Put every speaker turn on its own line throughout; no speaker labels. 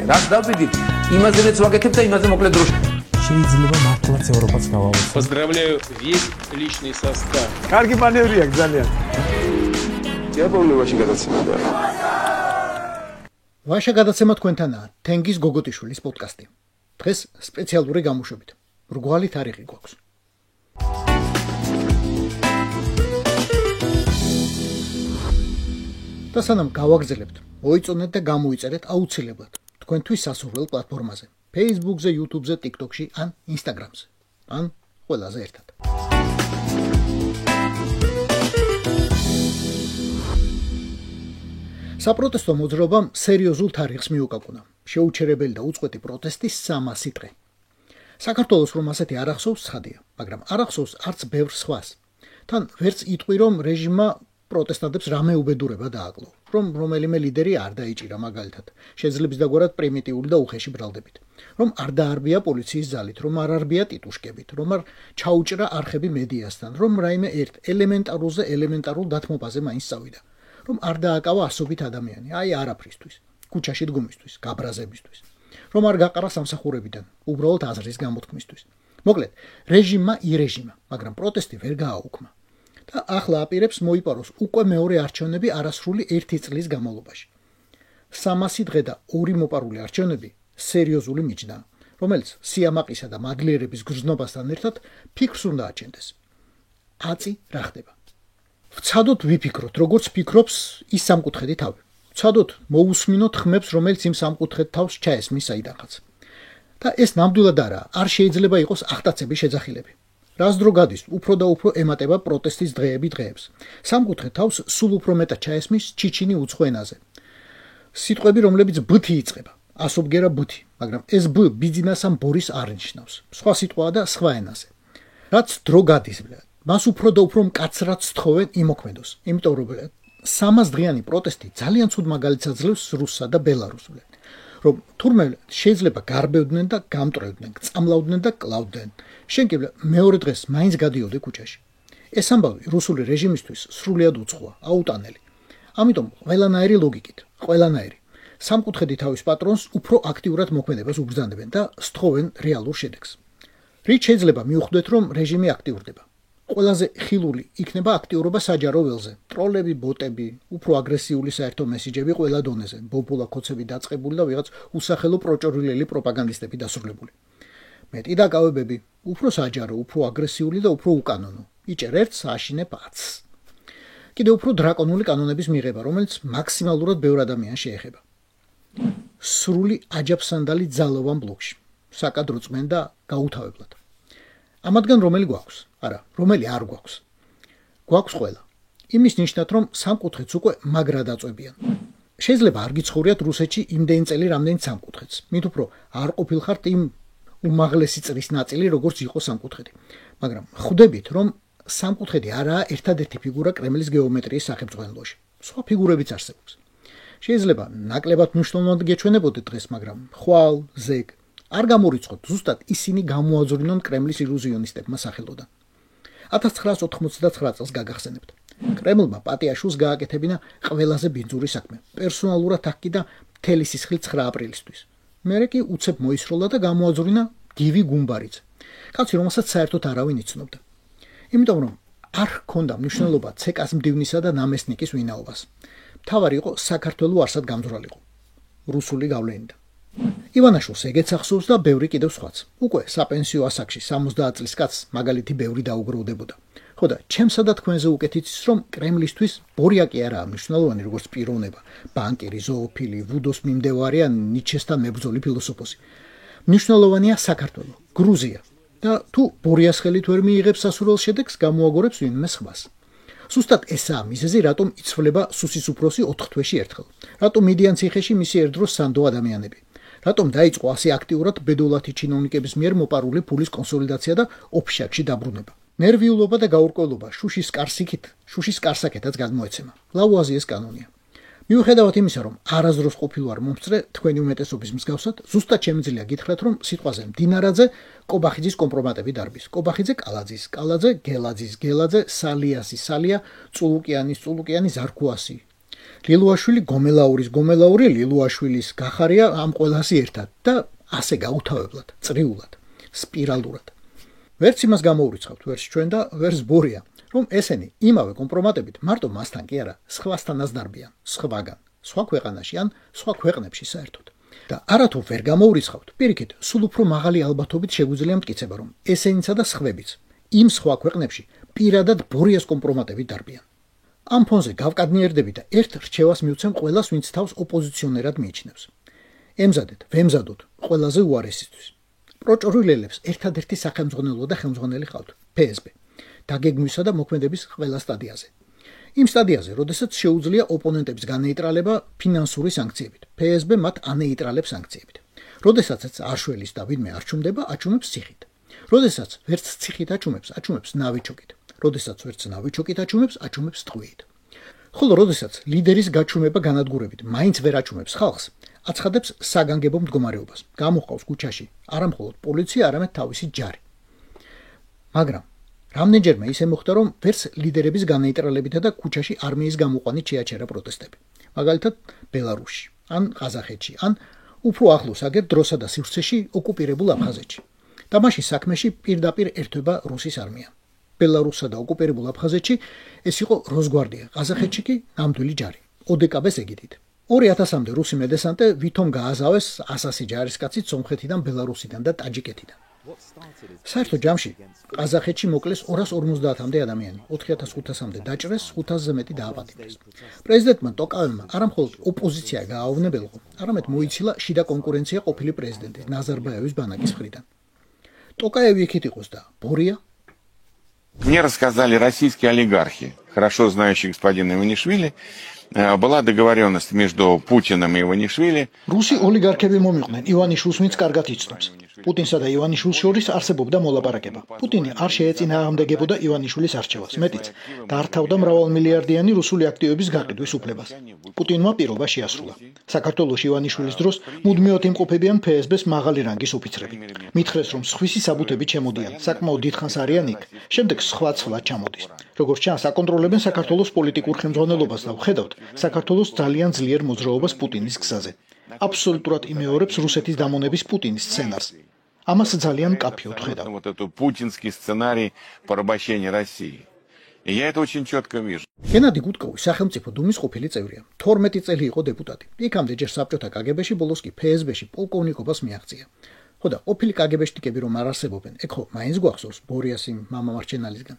რას დავიდით, იმაზეც ვაკეთებ და იმაზე მოკლედ დროში.
შეიძლება მართლაც ევროპაც გავავსო.
Поздравляю весь личный состав.
კარგი მანევრია ძალიან.
Диаболოვაში გადაცემდა.
ვაშა გადაცემა თქვენთანაა თენგიზ გოგოტიშვილის პოდკასტი. დღეს სპეციალური გამოშვებით. მრგვალი თარიღი გვაქვს. და სანამ გავაგზავნებთ, მოიწონეთ და გამოიწერეთ აუცილებლად თქვენთვის სასურველ პლატფორმაზე, Facebook-ზე, YouTube-ზე, TikTok-ში ან Instagram-ზე. ან ყველაზე ერთად. საპროტესტო მოძრაობამ სერიოზულ თარიღს მიუკაკუნა. შეუჩერებელი და უწყვეტი პროტესტის 300 დღე. საქართველოს რომ ასეთი არ ახსოვს, ცხადია, მაგრამ არ ახსოვს არც ბევრ სხვას. თან ვერც იტყვი, რომ რეჟიმმა პროტესტანტებს რამე უბედურება დააკლო, რომ რომელიმე ლიდერი არ დაიჭირა მაგალითად, შეძლებს დაგვარად პრიმიტიული და უხეში ბრალდებით, რომ არ დაარბია პოლიციის ძალით, რომ არ არბია ტიტუშკებით, რომ არ ჩაუჭრა არხები მედიასთან, რომ რაიმე ერთ ელემენტარულ დათმობაზე მაინც წავიდა, რომ არ დააკავა ასობით ადამიანი, აი არაფრისთვის, ქუჩაში დგომისთვის, გაბრაზებისთვის, რომ არ გაყარა სამსახურებიდან, უბრალოდ აზრის გამოთქმისთვის. მოკლედ, რეჟიმმა ირეჟიმა, მაგრამ პროტესტი ვერ გააუქმა. და ახლა აპირებს მოიპაროს უკვე მეორე არჩევნები არასრული 1 წლის განმავლობაში. 300 დღე და 2 მოპარული არჩევნები სერიოზული მიჯნაა, რომელიც სიამაყისა და მადლიერების გრძნობასთან ერთად ფიქრს უნდა აჩენდეს. აწი რა ხდება? ვცადოთ ვიფიქროთ, როგორც ფიქრობს ის სამკუთხედი თავი. ვცადოთ მოусმინოთ ხმებს, რომელიც იმ სამკუთხედ თავს ჩაესმის საიდანღაც. და ეს ნამდვილად არ შეიძლება იყოს ახტაცების შეძახილები. რას დრო გადის, უფრო და უფრო ემატება პროტესტის დღეებს. სამკუთხედ თავს სულ უფრო მეტად ჩაესმის ჩიჩინი უცხო ენაზე. სიტყვები, რომლებიც ბ-ი იწყება, ასობგერა ბ-ი, მაგრამ ეს ბ ბიძინასამ ბორის არ ნიშნავს. სხვა სიტყვაა და სხვა ენაზე. რაც დრო გადის, მას უფრო და უფრო მკაცრად სთხოვენ იმოქმედოს. იმიტომ რომ 300 დღიანი პროტესტი ძალიან ცუდ მაგალითს აძლევს რუსსა და ბელარუსს. რომ თურმე შეიძლება გარბევდნენ და გამტრევდნენ, წამლავდნენ და კლავდნენ. შენ კი მეორე დღეს მაინც გადიოდი ქუჩაში. ეს ამბავი რუსული რეჟიმისთვის სრულიად უცხოა, აუტანელი. ამიტომ ყველანაირი ლოგიკით, ყველანაირი სამკუთხედი თავის პატრონს უფრო აქტიურად მოქმედებას უბრძანებენ და სთხოვენ რეალურ შედეგს. რით შეიძლება მიუხვდეთ, რომ რეჟიმი აქტიურდება? ყველაზე ხილული იქნება აქტიურობა საჯარო ველზე. ტროლები, ბოტები, უფრო აგრესიული საერთო მესიჯები ყველა დონეზე, ბობულა ქოცები დაწყებული და ვიღაც უსახელო პროჭორილელი პროპაგანდისტები დასრულებული. მეტი დაკავებები, უფრო საჯარო, უფრო აგრესიული და უფრო უკანონო. იჭერ ერთს, აშინებ 10. კიდევ უფრო დრაკონული კანონების მიღება, რომელიც მაქსიმალურად ბევრ ადამიანს შეეხება. სრული აჯაფსანდალი ძალოვან ბლოკში. საკადრო წმენ და გაუთავებლად. ამათგან რომელი გვაქვს? არა, რომელი არ გვაქვს? გვაქვს ყველა. იმის ნიშნად, რომ სამკუთხედს უკვე მაგრა დაწვებიან. შეიძლება არ გიცხოვრიათ რუსეთში იმდენი წელი რამდენიც სამკუთხედს. მით უფრო არ ყოფილხართ იმ უმაღლესი წრის ნაწილი, როგორც იყო სამკუთხედი. მაგრამ ხვდებით, რომ სამკუთხედი არაა ერთადერთი ფიგურა კრემლის გეომეტრიის სახელმძღვანელოში. სხვა ფიგურებიც არსებობს. შეიძლება ნაკლებად მნიშვნელოვნად გეჩვენებოდეთ დღეს, მაგრამ ხვალ, ზეგ არ გამორიცხოთ, ზუსტად ისინი გამოაძვრინონ კრემლის ილუზიონისტებმა სახელოდან. 1989 წელს გაგახსენებთ. კრემლმა პატიაშვილს გააკეთებინა ყველაზე ბინძური საქმე, პერსონალურად აქკიდა მთელი სისხლი 9 აპრილისთვის. მერე კი უცებ მოისროლა და გამოაძვრივნა გივი გუმბარიძე. კაცი, რომელსაც საერთოდ არავინ იცნობდა. იმიტომ რომ არ ჰქონდა მნიშვნელობა ცეკას მდივნისა და ნამესნიკის ვინაობას. მთავარი იყო საქართველოს არსად გამძვრალიყო. რუსული გავლენით. ივანაშვილს ეგეც ახსოვს და ბევრი კიდევ სხვაც. უკვე საპენსიო ასაკში 70 წლის კაცს მაგალითი ბევრი დაუგროვდებოდა. ხო და ჩემსა და თქვენზე უკეთ იცის, რომ კრემლისთვის ბორიაკი არაა მნიშვნელოვანი როგორც პიროვნება, ბანკირი, ზოოფილი, ვუდოს მიმდევარი ან ნიჩესთან მებრძოლი ფილოსოფოსი. მნიშვნელოვანია საქართველო, გრუზია. და თუ ბორიას ხელით ვერ მიიღებს სასურველ შედეგს, გამოაგორებს ვინმე სხვას. ზუსტად ესაა მიზეზი, რატომ იცვლება სუსის უფროსი 4 თვეში ერთხელ. რატომ მიდიან ციხეში მისი ერთდროს სანდო ადამიანები. რატომ დაიწყო ასე აქტიურად ბედოლათი ჩინოვნიკების მიერ მოპარული ფულის კონსოლიდაცია და ოფშაკში დაბრუნება. ნერვიულობა და გაურკვევლობა შუშის კარსაკეთაც გადმოეცემა. ლავუაზიეს კანონია. მიუხედავად იმისა, რომ არასდროს ყოფილვარ მომწრე თქვენი უმეტესობის მსგავსად, ზუსტად შემიძლია გითხრათ, რომ სიტყვაზე მდინარაძე კობახიძის კომპრომატები დარბის. კობახიძე კალაძის, კალაძე გელაძის, გელაძე სალიასის, სალია წულუკიანის, წულუკიანი ზარქუასი. ლილუაშვილი გომელაური ლილუაშვილის გახარია ამ ყველასი ერთად და ასე გაუთავებლად, წრიულად, სპირალურად. ვერც იმას გამოურიცხავთ, ვერც ჩვენ და ვერც ბორია, რომ ესენი იმავე კომპრომატებით მარტო მასთან კი არა, სხვასთანაც დარბიან, სხვაგან, სხვა ქვეყანაში ან სხვა ქვეყნებში საერთოდ. და არათუ ვერ გამოურიცხავთ, პირიქით, სულ უფრო მაღალი ალბათობით შეგვიძლია მტკიცება, რომ ესენიცა და სხვებიც იმ სხვა ქვეყნებში პირადად ბორიას კომპრომატებით დარბიან. ამ ფონზე გავკადნიერდები და ერთ რჩევას მივცემ ყველას, ვინც თავს ოპოზიციონერად მიიჩნევს. ემზადეთ, ვემზადოთ ყველაზე უარესისთვის. პროჭრილელებს ერთადერთი სახელმძღვანელო და ხელმძღვანელი ყავთ, PSB, დაგეგმვისა და მოქმედების ყველა სტადიაზე. იმ სტადიაზე, როდესაც შეუძლია ოპონენტების განეიტრალება ფინანსური სანქციებით, PSB მათ ანეიტრალებს სანქციებით. როდესაც არშველის და ვინმე არ ჩუმდება, აჩუმებს ციხით. როდესაც ვერც ციხით აჩუმებს, აჩუმებს ნავიჩოკით. როდესაც ვერც ნავიჩოკით აჩუმებს ტყვიით. ხოლო როდესაც ლიდერის გაჩუმება განადგურებით მაინც ვერ აჩუმებს ხალხს, აცხადებს საგანგებო მდგომარეობას. გამოჰყავს ქუჩაში არა მხოლოდ პოლიცია, არამედ თავისი ჯარი. მაგრამ რამდენჯერმე ისე მოხდა, რომ ვერც ლიდერების განეიტრალებითა და ქუჩაში არმიის გამოყვანით შეაჩერა პროტესტები. მაგალითად, ბელარუსში, ან ყაზახეთში, ან უფრო ახლოს აგერ დროსა და სივრცეში ოკუპირებულ აფხაზეთში. და მაშინ საქმეში პირდაპირ ერთვება რუსის არმია. ბელარუსსა და ოკუპირებულ აფხაზეთში ეს იყო როსგვარდია, ყაზახეთში კი ნამდვილი ჯარი, ODKB-ს ეგიდით. 2000-მდე რუსი მედესანტე ვითომ გააზავეს 100 ჯარისკაცით სომხეთიდან, ბელარუსიდან და ტაჯიკეთიდან. საერთო ჯამში ყაზახეთში მოკლეს 250-მდე ადამიანი, 4500-მდე დაჭრეს, 500-ზე მეტი დააპატიმრეს. პრეზიდენტმა ტოკაევმა არა მხოლოდ ოპოზიცია გააუვნებელყო, არამედ მოიცილა შიდა კონკურენცია ყოფილი პრეზიდენტის ნაზარბაევის ბანაკის მხრიდან. ტოკაევი იქით იყოს და ბორია.
Мне рассказали российские олигархи, хорошо знающие господина Иванишвили, была договоренность между Путиным и Иванишвили.
რუსი ოლიგარქები მომიყვნენ ივანიშვილს, ვინც კარგად იცნობს. პუტინსა და ივანიშვილს შორის არსებობდა მოლაპარაკება. პუტინი არ შეეწინააღმდეგებოდა ივანიშვილის არჩევას, მეტიც დაართავდა მრავალმილიარდიანი რუსული აქტივების გაყიდვის უფლებას. პუტინმა პირობა შეასრულა. საქართველოში ივანიშვილის დროს მუდმივად იმყოფებიან PSB-ს მაღალი რანგის ოფიცრები. მითხრეს, რომ სხვისი საბუთებით შემოდიან, საკმაოდ დიდხანს არიან იქ, შემდეგ სხვა ცვლად ჩამოდის. როგორც ჩანს, აკონტროლებენ საქართველოს პოლიტიკურ ხელმძღვანელობას და ვხედავთ საქართველოს ძალიან ძლიერ მოძრაობას პუტინის გზაზე. Абсолютურად იმეორებს რუსეთის დამონების პუტინის სცენარს. Ამას ძალიან მკაფიოდ ხედავ.
Вот этот путинский сценарий порабощения России. И я это очень четко вижу.
გენადი გუტკოვი სახელმწიფო დუმის ყოფილი წევრია. 12 წელი იყო დეპუტატი. იქამდე ჯერ საბჭოთა KGB-ში, ბოლოს კი PSB-ში პოლკოვნიკობას მიაღწია. ხო და ყოფილი KGB-შტიკები რომ არ არსებობენ, ეგ ხო მაინც გვახსოვს ბორიას იმ მამა მარჩენალისგან.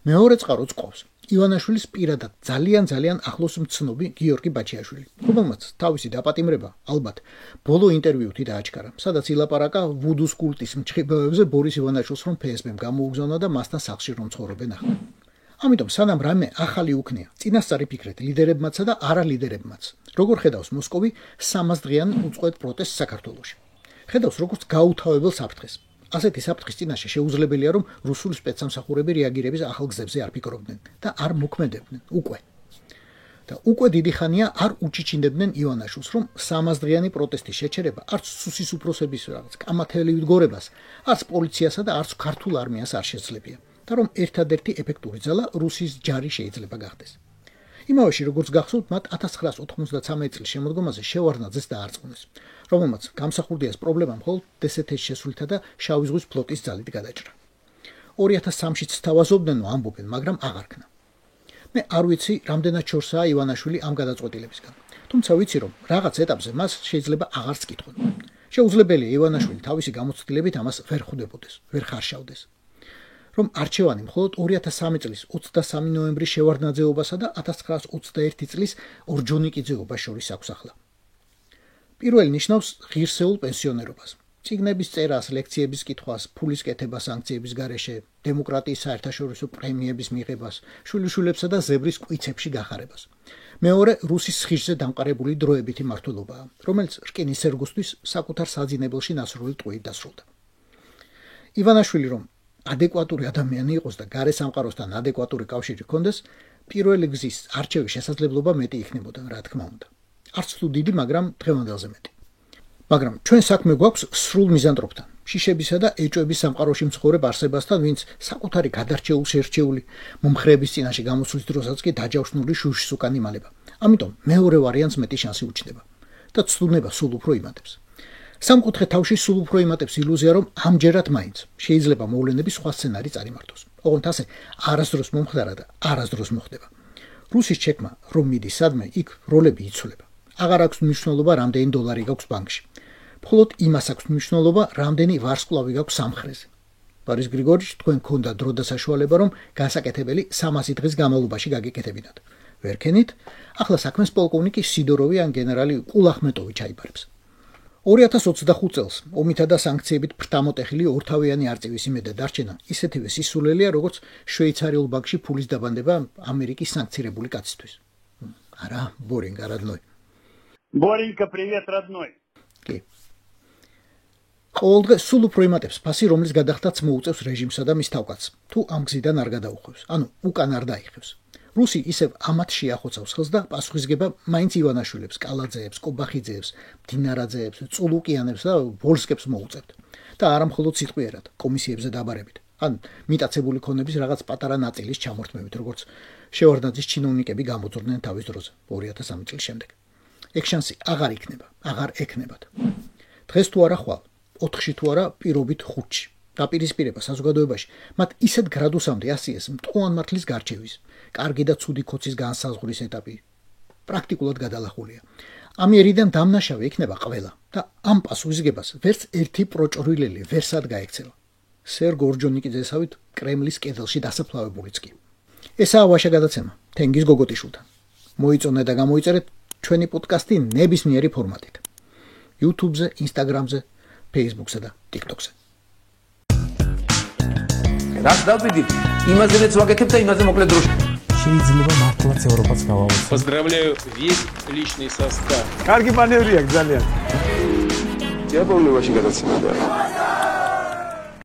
მეორე წყაროც ყავს. ივანაშვილის პირადად ძალიან ახლოს მცნობი გიორგი ბაჩიაშვილი, რომელმაც თავისი დაპატიმრება ალბათ ბოლო ინტერვიუთი დააჩქარა, სადაც ილაპარაკა ვუდუს კულტის მჭრიბებებზე ბორის ივანაშვილს, რომ PSB-მ გამოუგზავნა და მასთან სახლში რომ ცხოვრობენ ახლა. ამიტომ სანამ რამე ახალი უქნია, წინასწარი ფიქრეთ ლიდერებმაცსა და არალიდერებმაც. როგორ ხედავს მოსკოვი 300 დღიან უწყვეტ პროტესტს საქართველოში. ხედავს როგორც გაუთავებელ საფრთხეს. ასეთი საფრთხის წინაშე შეუძლებელია, რომ რუსული სპეცსამსახურები რეაგირების ახალ გზებზე არ ფიქრობდნენ და არ მოქმედებდნენ უკვე. და უკვე დიდი ხანია არ უჩიჩინდებდნენ ივანაშვილს, რომ 300 დღიანი პროტესტის შეჩერება არც სუსის უფროსების რაღაც კამათელი ვდგორებას, არც პოლიციასა და არც ქართულ არმიას არ შეძლებია და რომ ერთადერთი ეფექტური ძალა რუსის ჯარი შეიძლება გახდეს. იმავეში როგორც გახსოვთ, მათ 1993 წლის შემოდგომაზე შევარდნაძეს დაარწმუნეს, რომელმაც გამსახურდიას პრობლემა მხოლოდ დსთ-ში შესuliთა და შავი ზღვის ფლოტის ძალით გადაჭრა. 2003-შიც თავაზობდნენ, ამბობენ, მაგრამ აღარ ქნა. მე არ ვიცი, რამდენად შორსაა ივანაშვილი ამ გადაწყვეტილებისგან. თუმცა ვიცი, რომ რაღაც ეტაპზე მას შეიძლება აღარც კითხონ. შეუძლებელია ივანაშვილი თავისი გამოცდილებით ამას ვერ ხვდებოდეს, ვერ ხარშავდეს. რომ არჩევანი მხოლოდ 2003 წლის 23 ნოემბრის შევარდნაძეობასა და 1921 წლის ორჯონიკიძეობას შორის აქვს ახლა. პირველი ნიშნავს ღირსეულ პენსიონერობას, წიგნების წერას, ლექციების კითხვას, ფულის კეთებას სანქციების გარეშე, დემოკრატიის საერთაშორისო პრემიების მიღებას, შვილიშვილებსა და ზებრის კვიცებში გახარებას. მეორე რუსის ხიშზე დამყარებული დროებითი მმართველობაა, რომელიც რკინის სერგოსთვის საკუთარ საძინებელში ნასრული ტყვით დასრულდა. ივანაშვილი რომ ადეკვატური ადამიანი იყოს და გარე სამყაროსთან ადეკვატური კავშირი ჰქონდეს, პირველი გზის არჩევის შესაძლებლობა მეტი იქნებოდა, რა თქმა უნდა. არც თუ დიდი, მაგრამ დღევანდელზე მეტი. მაგრამ ჩვენ საქმე გვაქვს სრულ მიზანტროპთან, შიშებისა და ეჭვების სამყაროში მცხოვრებ არსებასთან, ვინც საკუთარი გადარჩეულ შერჩეული მომხრეების წინაშე გამოსვლის დროსაც კი დაჯავშნული შუშის უკან იმალება. ამიტომ მეორე ვარიანტს მეტი შანსი უჩნდება და ცდუნება სულ უფრო იმატებს. სამკუთხედ თავში სულ უფრო იმატებს ილუზია, რომ ამჯერად მაინც შეიძლება მოვლენების სხვა სცენარი წარიმართოს. ოღონდ ასე არასდროს მომხდარა და არასდროს მოხდება. რუსის ჩეკმა რომ მიდის სადმე, იქ როლები იცვლება. აღარ აქვს მნიშვნელობა, რამდენი დოლარი გაქვს ბანკში. მხოლოდ იმას აქვს მნიშვნელობა, რამდენი ვარსკვლავი გაქვს სამხრეზე. ბორის გრიგორიჩ, თქვენ გქონდა დრო და საშუალება, რომ გასაკეთებელი 300 დღის განმავლობაში გაგეკეთებინათ. ვერ ქენით, ახლა საქმეს პოლკოვნიკი სიდოროვი ან გენერალი კულახმეტოვი ჩაიბარებს. 2025 წელს ომითა და სანქციებით ფრთამოტეხილი ორთავიანი არწივის იმედა დარჩენა ისეთივე სისულელია, როგორც შვეიცარიულ ბანკში ფულის დაბანდება ამერიკის სანქცირებული კაცისთვის. არა, ბორინგა, родной.
Боренька, привет, родной.
კი. ყოველდღე სულ უფრო იმატებს ფასი, რომლის გადახდაც მოუწევს რეჟიმსა და მის თავკაცს, თუ ამ გზიდან არ გადაუხვევს, ანუ უკან არ დაიხევს. რუსი ისევ ამათ შეახოცავს ხელს და პასუხისგება მაინც ივანაშვილებს, კალაძეებს, კობახიძეებს, დინარაძეებს, წულუკიანებს და ვოლსკებს მოუწევთ. და არა მხოლოდ სიტყვიერად, კომისიებზე დაბარებით, ან მიტაცებული ქონების რაღაც პატარა ნაწილის ჩამორთმევით, როგორც შევარდნაძის ჩინოვნიკები გამოძორდნენ თავის დროზე 2003 წლის შემდეგ. ეგ შანსი აღარ იქნება, აღარ ექნებათ. დღეს თუ არა ხვალ, 4-ში თუ არა პირობით 5-ში. დაპირისპირება საზოგადოებაში მათ ისეთ გრადუსამდე ასიეს მტყუან მართლის გარჩევის, კარგი და ცუდი ქოცის განსაზღვრის ეტაპი პრაქტიკულად გადალახულია. ამიერიდან დამნაშავე იქნება ყველა და ამ პასუხისგებას ვერც ერთი პროჭრილელი ვერ სადგაექცევა. სერ გორჯონიკიძესავით კრემლის კედელში დასაფლავებულიც კი. ესაა ვაშა გადაცემა თენგიზ გოგოტიშვილთან. მოიწონეთ და გამოიწერეთ ჩვენი პოდკასტი ნებისმიერი ფორმატით. YouTube-ზე, Instagram-ზე, Facebook-ზე და TikTok-ზე.
რაც დავდივით, იმაზეც ვაკეთებ და იმაზე მოკლედ დროში.
შეიძლება მართლაც ევროპაც გავავოცოთ.
Поздравляю весь личный состав.
კარგი მანევრია, ძალიან.
Я помню очень გადაცემა და